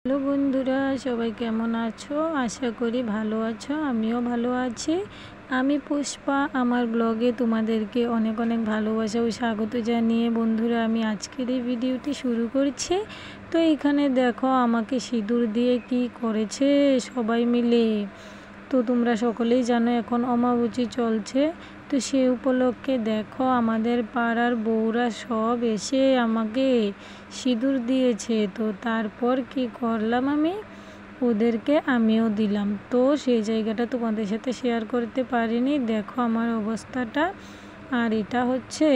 Hello বন্ধুরা, সবাই কেমন আছো? আশা করি ভালো আছো। আমিও ভালো আছি। আমি পুষ্পা, আমার ব্লগে তোমাদেরকে অনেক অনেক ভালোবাসা ও স্বাগত জানিয়ে বন্ধুরা আমি আজকের এই ভিডিওটি শুরু করছি। তো এখানে দেখো আমাকে সিঁদুর দিয়ে কি করেছে সবাই মিলে। তো তোমরা সকলেই জানো এখন অমাবস্যা চলছে। তো সেই উপলক্ষে দেখো আমাদের পাড়ার বউরা সব এসে আমাকে সিঁদুর দিয়েছে। তো তারপর কি করলাম, আমি ওদেরকে আমিও দিলাম। তো সেই জায়গাটা তোমাদের সাথে শেয়ার করতে পারিনি। দেখো আমার অবস্থাটা। আর এটা হচ্ছে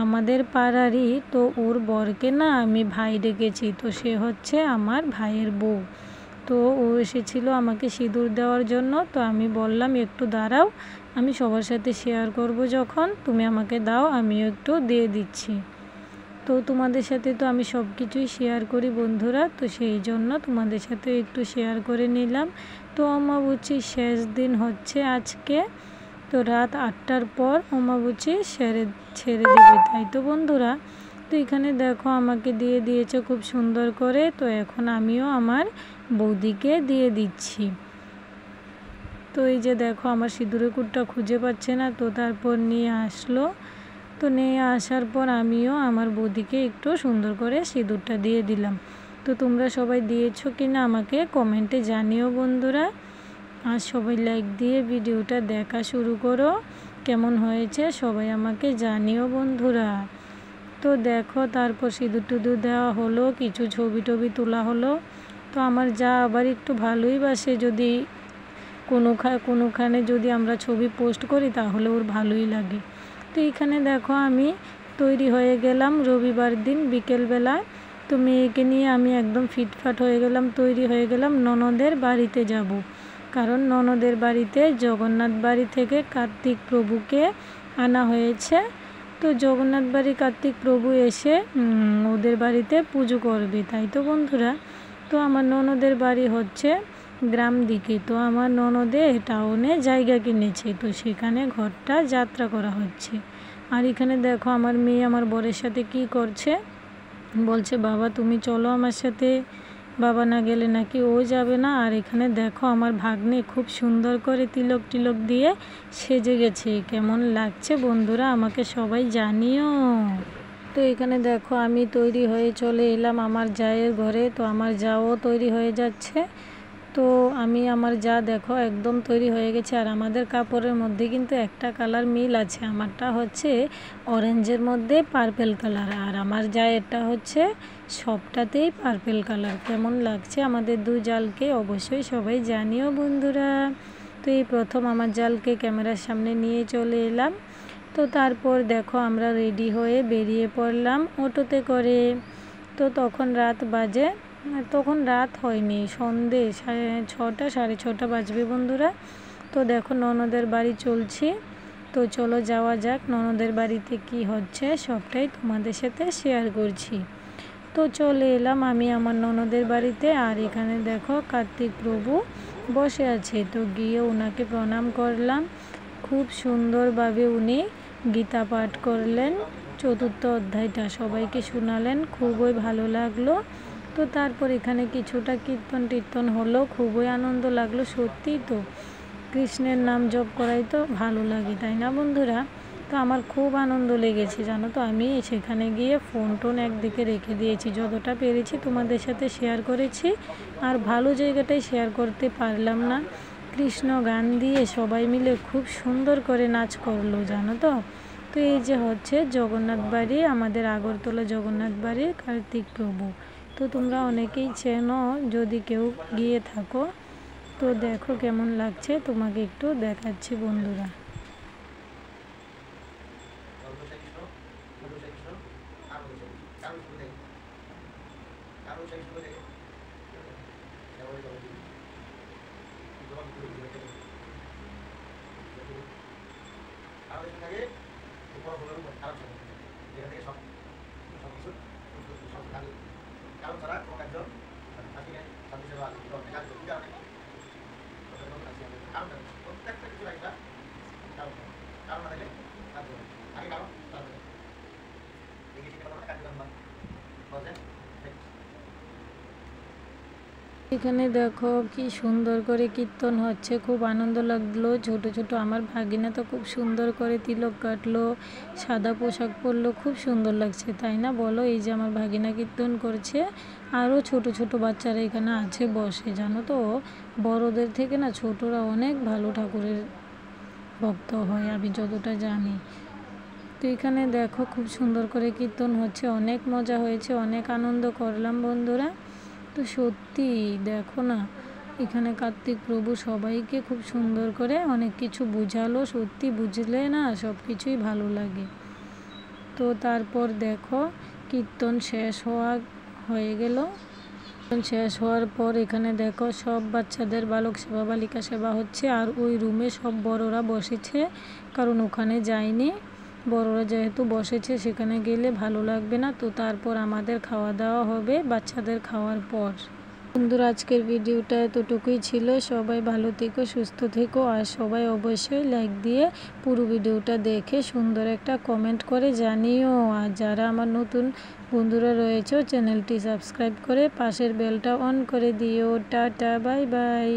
আমাদের পাড়ারই, তো ওর বরকে না আমি ভাই ডেকেছি। তো সে হচ্ছে আমার ভাইয়ের বউ। তো ও এসেছিল আমাকে সিঁদুর দেওয়ার জন্য। তো আমি বললাম একটু দাঁড়াও, আমি সবার সাথে শেয়ার করব, যখন তুমি আমাকে দাও আমিও একটু দিয়ে দিচ্ছি। তো তোমাদের সাথে তো আমি সব কিছুই শেয়ার করি বন্ধুরা, তো সেই জন্য তোমাদের সাথে একটু শেয়ার করে নিলাম। তো অমাবস্যার শেষ দিন হচ্ছে আজকে। তো রাত 8টার পর অমাবস্যা ছেড়ে দেবে, তাই তো বন্ধুরা। তো এখানে দেখো আমাকে দিয়ে দিয়েছে খুব সুন্দর করে। তো এখন আমিও আমার বৌদিকে দিয়ে দিচ্ছি। তো এই যে দেখো আমার সিঁদুরের কুটটা খুঁজে পাচ্ছে না, তো তারপর নিয়ে আসলো। তো নিয়ে আসার পর আমিও আমার বৌদিকে একটু সুন্দর করে সিঁদুরটা দিয়ে দিলাম। তো তোমরা সবাই দিয়েছো কি না আমাকে কমেন্টে জানিও বন্ধুরা। আর সবাই লাইক দিয়ে ভিডিওটা দেখা শুরু করো, কেমন হয়েছে সবাই আমাকে জানিও বন্ধুরা। তো দেখো তারপর সিঁদুর টুদুর দেওয়া হলো, কিছু ছবি টবি তোলা হলো। তো আমার যা আবার একটু ভালোই বাসে, যদি কোনোখানে যদি আমরা ছবি পোস্ট করি তাহলে ওর ভালোই লাগে। তো এখানে দেখো আমি তৈরি হয়ে গেলাম রবিবার দিন বিকেলবেলায়। তো মেয়েকে নিয়ে আমি একদম ফিটফাট হয়ে গেলাম, তৈরি হয়ে গেলাম ননদের বাড়িতে যাব। কারণ ননদের বাড়িতে জগন্নাথ বাড়ি থেকে কার্তিক প্রভুকে আনা হয়েছে। তো জগন্নাথ বাড়ি কার্তিক প্রভু এসে ওদের বাড়িতে পুজো করবে, তাই তো বন্ধুরা। তো আমার ননদের বাড়ি হচ্ছে গ্রাম দিকে। তো আমার ননদে টাউনে জায়গা কিনেছে, তো সেখানে ঘরটা যাত্রা করা হচ্ছে। আর এখানে দেখো আমার মেয়ে আমার বরের সাথে কি করছে, বলছে বাবা তুমি চলো আমার সাথে, বাবা না গেলে নাকি ও যাবে না। আর এখানে দেখো আমার ভাগ্নে খুব সুন্দর করে তিলক টিলক দিয়ে সেজে গেছে। কেমন লাগছে বন্ধুরা আমাকে সবাই জানিও। তো এখানে দেখো আমি তৈরি হয়ে চলে এলাম আমার জায়ের ঘরে। তো আমার যাও তৈরি হয়ে যাচ্ছে। তো আমি আমার যা দেখো একদম তৈরি হয়ে গেছে। আর আমাদের কাপড়ের মধ্যে কিন্তু একটা কালার মিল আছে, আমারটা হচ্ছে অরেঞ্জের মধ্যে পার্পেল কালার, আর আমার জায়েরটা হচ্ছে সবটাতেই পার্পেল কালার। কেমন লাগছে আমাদের দু জালকে অবশ্যই সবাই জানিও বন্ধুরা। তো এই প্রথম আমার জালকে ক্যামেরার সামনে নিয়ে চলে এলাম। তো তারপর দেখো আমরা রেডি হয়ে বেরিয়ে পড়লাম অটোতে করে। তো তখন রাত বাজে, তখন রাত হয়নি, সন্ধে 6টা 6:30 বাজবে বন্ধুরা। তো দেখো ননদের বাড়ি চলছি। তো চলো যাওয়া যাক, ননদের বাড়িতে কি হচ্ছে সবটাই তোমাদের সাথে শেয়ার করছি। তো চলে এলাম আমি আমার ননদের বাড়িতে। আর এখানে দেখো কার্তিক প্রভু বসে আছে। তো গিয়ে ওনাকে প্রণাম করলাম। খুব সুন্দরভাবে উনি গীতা পাঠ করলেন, 4র্থ অধ্যায়টা সবাইকে শোনালেন, খুবই ভালো লাগলো। তো তারপর এখানে কিছুটা কীর্তন হলো, খুবই আনন্দ লাগলো। সত্যি তো কৃষ্ণের নাম জপ করাই তো ভালো লাগে, তাই না বন্ধুরা। তো আমার খুব আনন্দ লেগেছে জানো তো। আমি সেখানে গিয়ে ফোন টোন একদিকে রেখে দিয়েছি, যতটা পেরেছি তোমাদের সাথে শেয়ার করেছি। আর ভালো জায়গাটাই শেয়ার করতে পারলাম না। কৃষ্ণ গান দিয়ে সবাই মিলে খুব সুন্দর করে নাচ করলো জানো তো। তো এই যে হচ্ছে জগন্নাথ বাড়ি, আমাদের আগরতলা জগন্নাথ বাড়ির কার্তিক প্রভু। তো তোমরা অনেকেই চেনো যদি কেউ গিয়ে থাকো। তো দেখো কেমন লাগছে তোমাকে একটু দেখাচ্ছি বন্ধুরা। এখানে দেখো কি সুন্দর করে কীর্তন হচ্ছে, খুব আনন্দ লাগলো। ছোট ছোট আমার ভাগিনা তো খুব সুন্দর করে তিলক কাটলো, সাদা পোশাক পরলো, খুব সুন্দর লাগছে, তাই না বলো? এই যে আমার ভাগিনা কীর্তন করছে, আরও ছোট ছোট বাচ্চারা এখানে আছে বসে। জানো তো, বড়দের থেকে না ছোটরা অনেক ভালো ঠাকুরের ভক্ত হয়, আমি যতটা জানি। তো এখানে দেখো খুব সুন্দর করে কীর্তন হচ্ছে, অনেক মজা হয়েছে, অনেক আনন্দ করলাম বন্ধুরা। তো সত্যি দেখো না, এখানে কার্তিক প্রভু সবাইকে খুব সুন্দর করে অনেক কিছু বুঝালো। সত্যি বুঝলে না সব কিছুই ভালো লাগে। তো তারপর দেখো কীর্তন হয়ে গেল। শেষ হওয়ার পর এখানে দেখো সব বাচ্চাদের বালক সেবা বালিকা সেবা হচ্ছে, আর ওই রুমে সব বড়রা বসেছে, কারণ ওখানে যায়নি। বড়রা যেহেতু বসেছে সেখানে গেলে ভালো লাগবে না। তো তারপর আমাদের খাওয়া দাওয়া হবে বাচ্চাদের খাওয়ার পর। বন্ধুরা, আজকের ভিডিওটা এতটুকুই ছিল। সবাই ভালো থেকো, সুস্থ থেকো, আর সবাই অবশ্যই লাইক দিয়ে পুরো ভিডিওটা দেখে সুন্দর একটা কমেন্ট করে জানিও। আর যারা আমার নতুন বন্ধুরা রয়েছে চ্যানেলটি সাবস্ক্রাইব করে পাশের বেলটা অন করে দিও। Tata, bye bye.